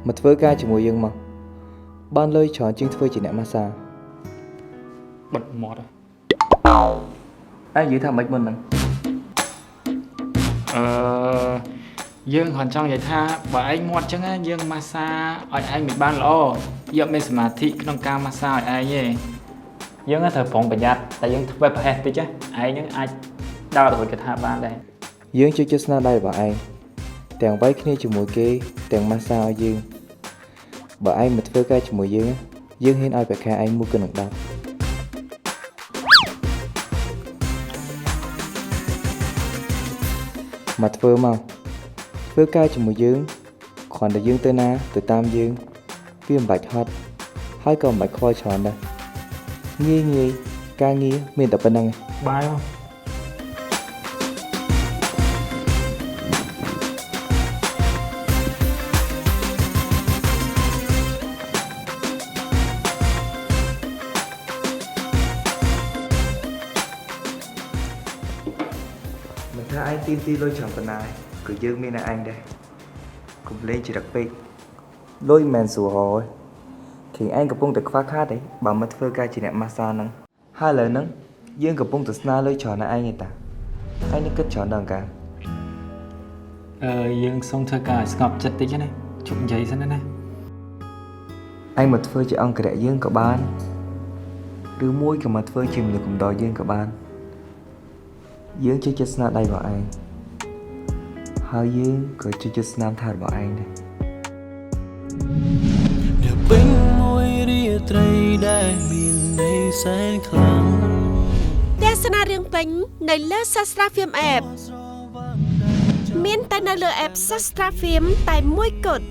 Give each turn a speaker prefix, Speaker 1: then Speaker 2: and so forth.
Speaker 1: មកធ្វើការជាមួយយើងមកបានលុយច្រើនជាងធ្វើជាអ្នកម៉ាស្សា
Speaker 2: បិទមាត់
Speaker 1: ឯងនិយាយថាមិនមុនហ្នឹង
Speaker 2: យើងគ្រាន់ចង់និយាយថាបើឯងមាត់ចឹងយើងម៉ាស្សាឲ្យឯងមិនបានល្អយកមានសមាធិក្នុងការម៉ាស្សាឲ្យឯងទេយើងត្រូវប្រុងប្រយ័ត្នតែយើងធ្វើប្រហែសតិចឯងហ្នឹងអាចដើររួចកថាបានដែរ
Speaker 1: យើងជួយចិត្តស្នាដៃរបស់ឯងទាំងវាយគ្នាជាមួយគេទាំងម៉ាស្សាឲ្យយើងបើឯងមកធ្វើការជាមួយយើងយើងហ៊ានឲ្យប្រាក់ខែឯងមួយគឺនឹង10មកធ្វើការជាមួយយើងគ្រាន់តែយើងទៅណាទៅតាមយើងវាមិនបាច់ហត់ហើយក៏មិនបាច់ខ្វល់ច្រើនដែរងាយការងារមានតែប៉ុណ្្នឹង
Speaker 2: បាយមក
Speaker 1: មិនថាឯងទីលុយច្រើនប៉ុណ្ណាគឺយើងមានតែឯងដែរកុំលេងច្រឹកពេកលុយមិនស្រួលហើយឃើញឯងកំពុងតែខ្វះខាតទេបើមកធ្វើការជាអ្នកម៉ាស្សាហ្នឹងហើយឥឡូវហ្នឹងយើងកំពុងតែស្នើលុយច្រើនណាស់ឯងទេតាឯងនឹងគិតច្រើនដល់កាល
Speaker 2: យើងសុំធ្វើការឲ្យស្ងប់ចិត្តតិចណាជប់និយាយសិនណា
Speaker 1: ឯងមកធ្វើជាអង្គរៈយើងក៏បានឬមួយក៏មកធ្វើជាមនុស្សកំដរយើងក៏បានយើងជួយចិត្តស្នាដៃរបស់ឯងហើយយើងក៏ជួយចិត្តស្នាមថែរបស់ឯងដែរ
Speaker 3: អ្នកពេញមួយរាត្រីដែលមានន័យសែនខ្លាំង
Speaker 4: ទេសនារឿងពេញនៅលើ Sastra Film App មានតែនៅលើ App Sastra Film តែមួយគត់